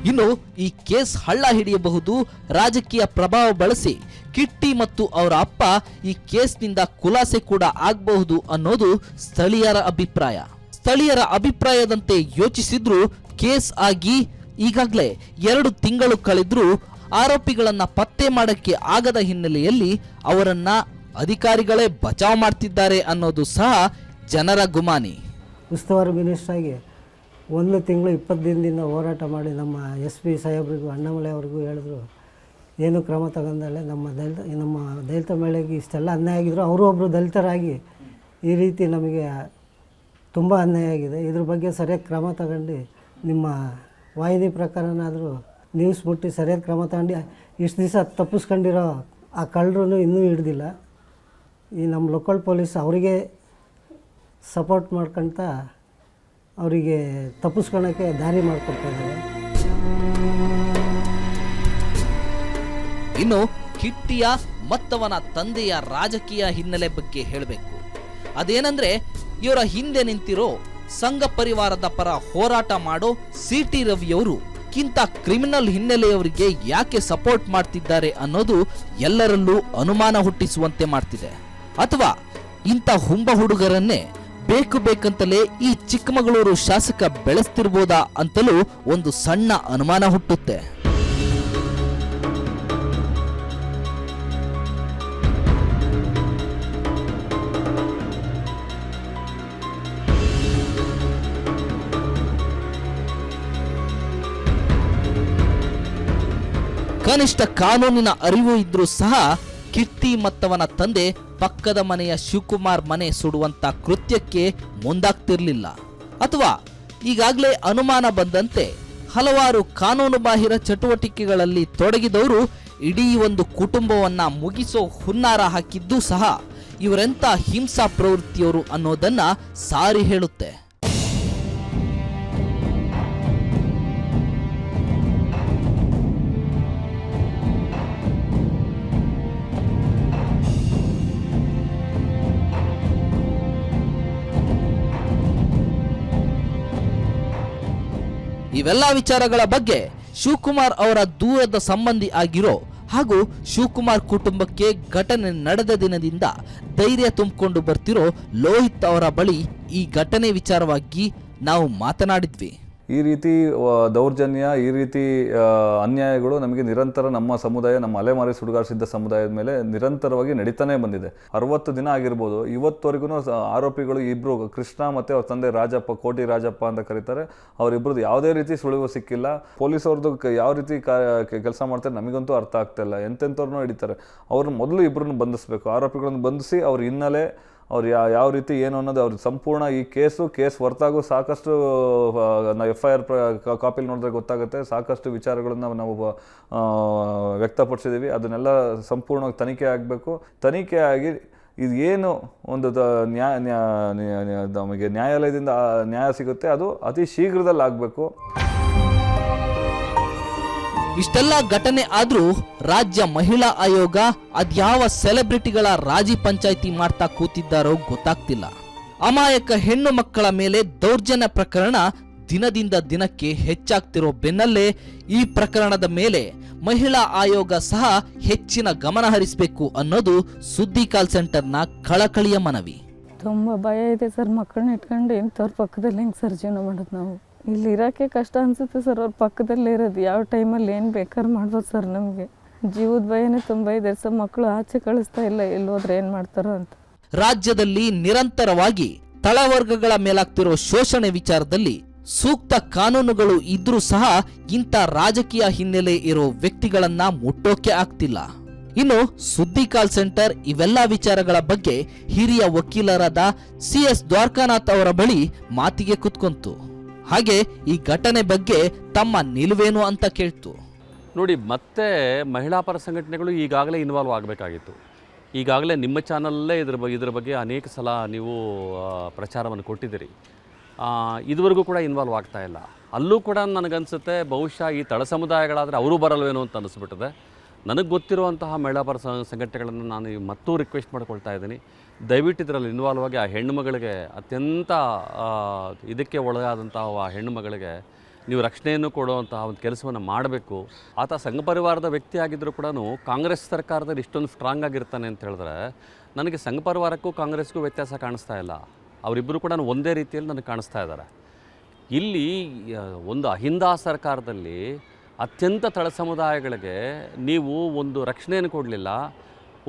ಇನ್ನು ಈ ಕೇಸ್ ಹಳ್ಳ ಹಿಡಿಯಬಹುದು, ರಾಜಕೀಯ ಪ್ರಭಾವ ಬಳಸಿ ಕಿಟ್ಟಿ ಮತ್ತು ಅವರ ಅಪ್ಪ ಈ ಕೇಸ್ನಿಂದ ಖುಲಾಸೆ ಕೂಡ ಆಗಬಹುದು ಅನ್ನೋದು ಸ್ಥಳೀಯರ ಅಭಿಪ್ರಾಯ. ಸ್ಥಳೀಯರ ಅಭಿಪ್ರಾಯದಂತೆ ಯೋಚಿಸಿದ್ರು ಕೇಸ್ ಆಗಿ ಈಗಾಗಲೇ 2 ತಿಂಗಳು ಕಳೆದ್ರೂ ಆರೋಪಿಗಳನ್ನ ಪತ್ತೆ ಮಾಡಕ್ಕೆ ಆಗದ ಹಿನ್ನೆಲೆಯಲ್ಲಿ ಅವರನ್ನ ಅಧಿಕಾರಿಗಳೇ ಬಚಾವ್ ಮಾಡ್ತಿದ್ದಾರೆ ಅನ್ನೋದು ಸಹ ಜನರ ಗುಮಾನಿ. ಉಸ್ತುವಾರಿ ಮಿನಿಸ್ಟರ್ ಆಗಿ 1 ತಿಂಗಳು 20 ದಿನದಿಂದ ಹೋರಾಟ ಮಾಡಿ ನಮ್ಮ SP ಸಾಹೇಬ್ರಿಗೂ ಅಣ್ಣಾಮಲೈ ಅವ್ರಿಗೂ ಹೇಳಿದ್ರು, ಏನು ಕ್ರಮ ತಗೊಂಡಾಳೆ. ನಮ್ಮ ದಲಿತ ಮಹಿಳೆಗೆ ಇಷ್ಟೆಲ್ಲ ಅನ್ಯಾಯ ಆಗಿದ್ರು, ಅವರು ಒಬ್ಬರು ದಲಿತರಾಗಿ ಈ ರೀತಿ ನಮಗೆ ತುಂಬ ಅನ್ಯಾಯ ಆಗಿದೆ, ಇದ್ರ ಬಗ್ಗೆ ಸರಿಯಾಗಿ ಕ್ರಮ ತಗೊಂಡು ನಿಮ್ಮ ವಾಹಿನಿ ಪ್ರಕಾರನಾದರೂ ನ್ಯೂಸ್ ಮುಟ್ಟಿ ಸರಿಯಾದ ಕ್ರಮ ತಗೊಂಡು ಇಷ್ಟು ದಿವಸ ತಪ್ಪಿಸ್ಕೊಂಡಿರೋ ಆ ಕಳ್ಳರು ಇನ್ನೂ ಹಿಡ್ದಿಲ್ಲ. ಈ ನಮ್ಮ ಲೋಕಲ್ ಪೊಲೀಸ್ ಅವರಿಗೆ ಸಪೋರ್ಟ್ ಮಾಡ್ಕೊತ ಅವರಿಗೆ ತಪ್ಪಿಸ್ಕೊಳಕ್ಕೆ ದಾರಿ ಮಾಡಿಕೊಡ್ತಾ ಇದ್ದಾರೆ. ಇನ್ನು ಕಿಟ್ಟಿಯ ಮತ್ತವನ ತಂದೆಯ ರಾಜಕೀಯ ಹಿನ್ನೆಲೆ ಬಗ್ಗೆ ಹೇಳಬೇಕು. ಅದೇನಂದ್ರೆ ಇವರ ಹಿಂದೆ ನಿಂತಿರೋ ಸಂಘ ಪರಿವಾರದ ಪರ ಹೋರಾಟ ಮಾಡೋ CT ರವಿಯವರು ಕಿಂತ ಕ್ರಿಮಿನಲ್ ಹಿನ್ನೆಲೆಯವರಿಗೆ ಯಾಕೆ ಸಪೋರ್ಟ್ ಮಾಡ್ತಿದ್ದಾರೆ ಅನ್ನೋದು ಎಲ್ಲರಲ್ಲೂ ಅನುಮಾನ ಹುಟ್ಟಿಸುವಂತೆ ಮಾಡ್ತಿದೆ. ಅಥವಾ ಇಂಥ ಹುಂಬ ಹುಡುಗರನ್ನೇ ಬೇಕಂತಲೇ ಈ ಚಿಕ್ಕಮಗಳೂರು ಶಾಸಕ ಬೆಳೆಸ್ತಿರ್ಬೋದಾ ಅಂತಲೂ ಒಂದು ಸಣ್ಣ ಅನುಮಾನ ಹುಟ್ಟುತ್ತೆ. ಕನಿಷ್ಠ ಕಾನೂನಿನ ಅರಿವು ಇದ್ರೂ ಸಹ ಕಿಟ್ಟಿ ಮತ್ತವನ ತಂದೆ ಪಕ್ಕದ ಮನೆಯ ಶಿವಕುಮಾರ್ ಮನೆ ಸುಡುವಂತ ಕೃತ್ಯಕ್ಕೆ ಮುಂದಾಗ್ತಿರ್ಲಿಲ್ಲ. ಅಥವಾ ಈಗಾಗಲೇ ಅನುಮಾನ ಬಂದಂತೆ ಹಲವಾರು ಕಾನೂನು ಬಾಹಿರ ಚಟುವಟಿಕೆಗಳಲ್ಲಿ ತೊಡಗಿದವರು ಇಡೀ ಒಂದು ಕುಟುಂಬವನ್ನ ಮುಗಿಸೋ ಹುನ್ನಾರ ಹಾಕಿದ್ದು ಸಹ ಇವರೆಂಥ ಹಿಂಸಾ ಪ್ರವೃತ್ತಿಯವರು ಅನ್ನೋದನ್ನ ಸಾರಿ ಹೇಳುತ್ತೆ. ಇವೆಲ್ಲ ವಿಚಾರಗಳ ಬಗ್ಗೆ ಶಿವಕುಮಾರ್ ಅವರ ದೂರದ ಸಂಬಂಧಿ ಆಗಿರೋ ಹಾಗೂ ಶಿವಕುಮಾರ್ ಕುಟುಂಬಕ್ಕೆ ಘಟನೆ ನಡೆದ ದಿನದಿಂದ ಧೈರ್ಯ ತುಂಬಿಕೊಂಡು ಬರ್ತಿರೋ ಲೋಹಿತ್ ಅವರ ಬಳಿ ಈ ಘಟನೆ ವಿಚಾರವಾಗಿ ನಾವು ಮಾತನಾಡಿದ್ವಿ. ಈ ರೀತಿ ದೌರ್ಜನ್ಯ, ಈ ರೀತಿ ಅನ್ಯಾಯಗಳು ನಮಗೆ ನಿರಂತರ ನಮ್ಮ ಸಮುದಾಯ, ನಮ್ಮ ಅಲೆಮಾರಿ ಸುಡುಗಾಡಿಸಿದ್ದ ಸಮುದಾಯದ ಮೇಲೆ ನಿರಂತರವಾಗಿ ನಡೀತಾನೆ ಬಂದಿದೆ. 60 ದಿನ ಆಗಿರ್ಬೋದು. ಇವತ್ತವರೆಗೂ ಆರೋಪಿಗಳು ಇಬ್ಬರು, ಕೃಷ್ಣ ಮತ್ತು ಅವ್ರ ತಂದೆ ರಾಜಪ್ಪ, ಕೋಟಿ ರಾಜಪ್ಪ ಅಂತ ಕರೀತಾರೆ, ಅವರಿಬ್ಬರದ್ದು ಯಾವುದೇ ರೀತಿ ಸುಳಿವು ಸಿಕ್ಕಿಲ್ಲ. ಪೊಲೀಸವ್ರದ್ದು ಯಾವ ರೀತಿ ಕೆಲಸ ಮಾಡ್ತಾರೆ ನಮಗಂತೂ ಅರ್ಥ ಆಗ್ತಾ ಇಲ್ಲ. ಎಂತೆಂಥವ್ರನ್ನೂ ಹಿಡಿತಾರೆ. ಅವ್ರನ್ನ ಮೊದಲು ಇಬ್ಬರನ್ನು ಬಂಧಿಸಬೇಕು. ಆರೋಪಿಗಳನ್ನು ಬಂಧಿಸಿ ಅವ್ರ ಹಿನ್ನೆಲೆ, ಅವ್ರು ಯಾವ ರೀತಿ ಏನು ಅನ್ನೋದು ಅವ್ರಿಗೆ ಸಂಪೂರ್ಣ ಈ ಕೇಸ್ ಹೊರತಾಗೂ ಸಾಕಷ್ಟು ನಾವು FIR ಕಾಪಿಲಿ ನೋಡಿದ್ರೆ ಗೊತ್ತಾಗುತ್ತೆ. ಸಾಕಷ್ಟು ವಿಚಾರಗಳನ್ನು ನಾವು ವ್ಯಕ್ತಪಡಿಸಿದ್ದೀವಿ. ಅದನ್ನೆಲ್ಲ ಸಂಪೂರ್ಣವಾಗಿ ತನಿಖೆ ಆಗಬೇಕು. ತನಿಖೆ ಆಗಿ ಇದು ಏನು ಒಂದು ನಮಗೆ ನ್ಯಾಯಾಲಯದಿಂದ ನ್ಯಾಯ ಸಿಗುತ್ತೆ ಅದು ಅತಿ ಶೀಘ್ರದಲ್ಲಿ ಆಗಬೇಕು. ಇಷ್ಟೆಲ್ಲ ಘಟನೆ ಆದ್ರೂ ರಾಜ್ಯ ಮಹಿಳಾ ಆಯೋಗ ಅದ್ಯಾವ ಸೆಲೆಬ್ರಿಟಿಗಳ ರಾಜಿ ಪಂಚಾಯಿತಿ ಮಾಡ್ತಾ ಕೂತಿದ್ದಾರೋ ಗೊತ್ತಾಗ್ತಿಲ್ಲ. ಅಮಾಯಕ ಹೆಣ್ಣು ಮಕ್ಕಳ ಮೇಲೆ ದೌರ್ಜನ್ಯ ಪ್ರಕರಣ ದಿನದಿಂದ ದಿನಕ್ಕೆ ಹೆಚ್ಚಾಗ್ತಿರೋ ಬೆನ್ನಲ್ಲೇ ಈ ಪ್ರಕರಣದ ಮೇಲೆ ಮಹಿಳಾ ಆಯೋಗ ಸಹ ಹೆಚ್ಚಿನ ಗಮನ ಹರಿಸಬೇಕು ಅನ್ನೋದು ಸುದ್ದಿ ಕಾಲ್ ಸೆಂಟರ್ನ ಕಳಕಳಿಯ ಮನವಿ. ತುಂಬ ಭಯ ಇದೆ ಸರ್. ಮಕ್ಕಳನ್ನ ಇಟ್ಕೊಂಡು ಇಂಥವ್ರ ಪಕ್ಕದಲ್ಲಿ ಹೆಂಗೆ ಸರ್ ಜೀವನ ಮಾಡೋದು ನಾವು? ಇಲ್ಲಿ ಇರೋಕ್ಕೆ ಕಷ್ಟ ಅನಿಸುತ್ತೆ ಸರ್. ಅವ್ರ ಪಕ್ಕದಲ್ಲೇ ಇರೋದು, ಯಾವ ಟೈಮಲ್ಲಿ ಏನು ಬೇಕಾದ್ರೂ ಮಾಡ್ಬೋದು ಸರ್. ನಮಗೆ ಜೀವದ ಭಯನೇ ತುಂಬ ಇದೆ ಸರ್. ಮಕ್ಕಳು ಆಚೆ ಕಳಿಸ್ತಾ ಇಲ್ಲ, ಎಲ್ಲೋದ್ರೆ ಏನು ಮಾಡ್ತಾರೋ ಅಂತ. ರಾಜ್ಯದಲ್ಲಿ ನಿರಂತರವಾಗಿ ತಳವರ್ಗಗಳ ಮೇಲಾಗ್ತಿರೋ ಶೋಷಣೆ ವಿಚಾರದಲ್ಲಿ ಸೂಕ್ತ ಕಾನೂನುಗಳು ಇದ್ರೂ ಸಹ ಇಂಥ ರಾಜಕೀಯ ಹಿನ್ನೆಲೆ ಇರೋ ವ್ಯಕ್ತಿಗಳನ್ನ ಮುಟ್ಟೋಕೆ ಆಗ್ತಿಲ್ಲ. ಇನ್ನು ಸುದ್ದಿ ಕಾಲ್ ಸೆಂಟರ್ ಇವೆಲ್ಲ ವಿಚಾರಗಳ ಬಗ್ಗೆ ಹಿರಿಯ ವಕೀಲರಾದ CS ದ್ವಾರಕಾನಾಥ್ ಅವರ ಬಳಿ ಮಾತಿಗೆ ಕುತ್ಕೊಂತು. ಹಾಗೆ ಈ ಘಟನೆ ಬಗ್ಗೆ ತಮ್ಮ ನಿಲುವೇನು ಅಂತ ಕೇಳ್ತು. ನೋಡಿ, ಮತ್ತೆ ಮಹಿಳಾ ಪರ ಸಂಘಟನೆಗಳು ಈಗಾಗಲೇ ಇನ್ವಾಲ್ವ್ ಆಗಬೇಕಾಗಿತ್ತು. ಈಗಾಗಲೇ ನಿಮ್ಮ ಚಾನಲ್ಲೇ ಇದ್ರ ಬಗ್ಗೆ ಅನೇಕ ಸಲ ನೀವು ಪ್ರಚಾರವನ್ನು ಕೊಟ್ಟಿದ್ದೀರಿ. ಇದುವರೆಗೂ ಕೂಡ ಇನ್ವಾಲ್ವ್ ಆಗ್ತಾ ಇಲ್ಲ. ಅಲ್ಲೂ ಕೂಡ ನನಗನ್ಸುತ್ತೆ ಬಹುಶಃ ಈ ತಳ ಸಮುದಾಯಗಳಾದರೆ ಅವರು ಬರಲ್ವೇನೋ ಅಂತ ಅನಿಸ್ಬಿಟ್ಟಿದೆ. ನನಗೆ ಗೊತ್ತಿರುವಂತಹ ಮಹಿಳಾ ಪರ ಸಂಘಟನೆಗಳನ್ನು ನಾನು ಮತ್ತೂ ರಿಕ್ವೆಸ್ಟ್ ಮಾಡ್ಕೊಳ್ತಾ ಇದ್ದೀನಿ, ದಯವಿಟ್ಟು ಇದರಲ್ಲಿ ಇನ್ವಾಲ್ವ್ ಆಗಿ ಆ ಹೆಣ್ಣುಮಗಳಿಗೆ, ಅತ್ಯಂತ ಇದಕ್ಕೆ ಒಳಗಾದಂತಹ ಆ ಹೆಣ್ಣುಮಗಳಿಗೆ ನೀವು ರಕ್ಷಣೆಯನ್ನು ಕೊಡುವಂತಹ ಒಂದು ಕೆಲಸವನ್ನು ಮಾಡಬೇಕು. ಆತ ಸಂಘ ಪರಿವಾರದ ವ್ಯಕ್ತಿ ಆಗಿದ್ದರೂ ಕೂಡ ಕಾಂಗ್ರೆಸ್ ಸರ್ಕಾರದಲ್ಲಿ ಇಷ್ಟೊಂದು ಸ್ಟ್ರಾಂಗ್ ಆಗಿರ್ತಾನೆ ಅಂತ ಹೇಳಿದ್ರೆ ನನಗೆ ಸಂಘ ಪರಿವಾರಕ್ಕೂ ಕಾಂಗ್ರೆಸ್ಗೂ ವ್ಯತ್ಯಾಸ ಕಾಣಿಸ್ತಾ ಇಲ್ಲ. ಅವರಿಬ್ಬರು ಕೂಡ ಒಂದೇ ರೀತಿಯಲ್ಲಿ ನನಗೆ ಕಾಣಿಸ್ತಾ ಇದ್ದಾರೆ. ಇಲ್ಲಿ ಒಂದು ಅಹಿಂದ ಸರ್ಕಾರದಲ್ಲಿ ಅತ್ಯಂತ ತಳ ಸಮುದಾಯಗಳಿಗೆ ನೀವು ಒಂದು ರಕ್ಷಣೆಯನ್ನು ಕೊಡಲಿಲ್ಲ.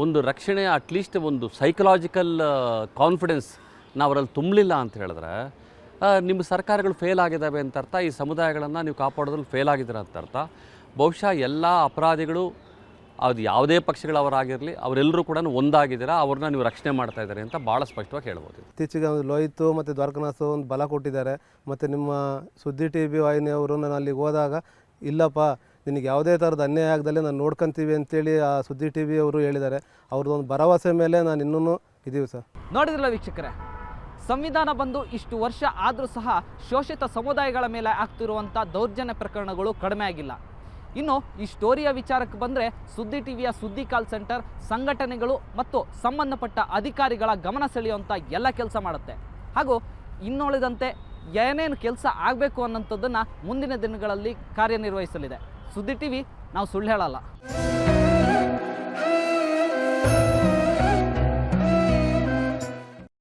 ಒಂದು ರಕ್ಷಣೆ ಅಟ್ಲೀಸ್ಟ್ ಒಂದು ಸೈಕಲಾಜಿಕಲ್ ಕಾನ್ಫಿಡೆನ್ಸ್ ಅವರಲ್ಲಿ ತುಂಬಲಿಲ್ಲ ಅಂತ ಹೇಳಿದ್ರೆ ನಿಮ್ಮ ಸರ್ಕಾರಗಳು ಫೇಲ್ ಆಗಿದ್ದಾವೆ ಅಂತ ಅರ್ಥ. ಈ ಸಮುದಾಯಗಳನ್ನು ನೀವು ಕಾಪಾಡೋದ್ರಲ್ಲಿ ಫೇಲ್ ಆಗಿದ್ದೀರ ಅಂತ ಅರ್ಥ. ಬಹುಶಃ ಎಲ್ಲ ಅಪರಾಧಿಗಳು ಅದು ಯಾವುದೇ ಪಕ್ಷಗಳವರಾಗಿರಲಿ ಅವರೆಲ್ಲರೂ ಕೂಡ ಒಂದಾಗಿದ್ದೀರಾ, ಅವ್ರನ್ನ ನೀವು ರಕ್ಷಣೆ ಮಾಡ್ತಾ ಇದ್ದಾರೆ ಅಂತ ಭಾಳ ಸ್ಪಷ್ಟವಾಗಿ ಹೇಳ್ಬೋದು. ಇತ್ತೀಚೆಗೆ ಒಂದು ಲೋಹಿತು ಮತ್ತು ದ್ವಾರಕನಾಥ್ ಒಂದು ಬಲ ಕೊಟ್ಟಿದ್ದಾರೆ. ಮತ್ತು ನಿಮ್ಮ ಸುದ್ದಿ TV ವಾಹಿನಿಯವರು ನಾನು ಅಲ್ಲಿಗೆ ಹೋದಾಗ ಇಲ್ಲಪ್ಪ ನಿನಗೆ ಯಾವುದೇ ಥರದ ಅನ್ಯಾಯ ಆಗದಲ್ಲೇ ನಾನು ನೋಡ್ಕೊತೀವಿ ಅಂತೇಳಿ ಆ ಸುದ್ದಿ TV ಅವರು ಹೇಳಿದ್ದಾರೆ. ಅವ್ರದ್ದೊಂದು ಭರವಸೆ ಮೇಲೆ ನಾನು ಇನ್ನೂ ಇದ್ದೀವಿ ಸರ್. ನೋಡಿದ್ರಲ್ಲ ವೀಕ್ಷಕರೇ, ಸಂವಿಧಾನ ಬಂದು ಇಷ್ಟು ವರ್ಷ ಆದರೂ ಸಹ ಶೋಷಿತ ಸಮುದಾಯಗಳ ಮೇಲೆ ಆಗ್ತಿರುವಂಥ ದೌರ್ಜನ್ಯ ಪ್ರಕರಣಗಳು ಕಡಿಮೆ ಆಗಿಲ್ಲ. ಇನ್ನು ಈ ಸ್ಟೋರಿಯ ವಿಚಾರಕ್ಕೆ ಬಂದರೆ ಸುದ್ದಿ TVಯ ಸುದ್ದಿ ಕಾಲ್ ಸೆಂಟರ್ ಸಂಘಟನೆಗಳು ಮತ್ತು ಸಂಬಂಧಪಟ್ಟ ಅಧಿಕಾರಿಗಳ ಗಮನ ಸೆಳೆಯುವಂಥ ಎಲ್ಲ ಕೆಲಸ ಮಾಡುತ್ತೆ. ಹಾಗೂ ಇನ್ನುಳಿದಂತೆ ಏನೇನು ಕೆಲಸ ಆಗಬೇಕು ಅನ್ನೋಂಥದ್ದನ್ನು ಮುಂದಿನ ದಿನಗಳಲ್ಲಿ ಕಾರ್ಯನಿರ್ವಹಿಸಲಿದೆ. ಸುದ್ದಿ TV ನಾವು ಸುಳ್ಳು ಹೇಳಲ್ಲ.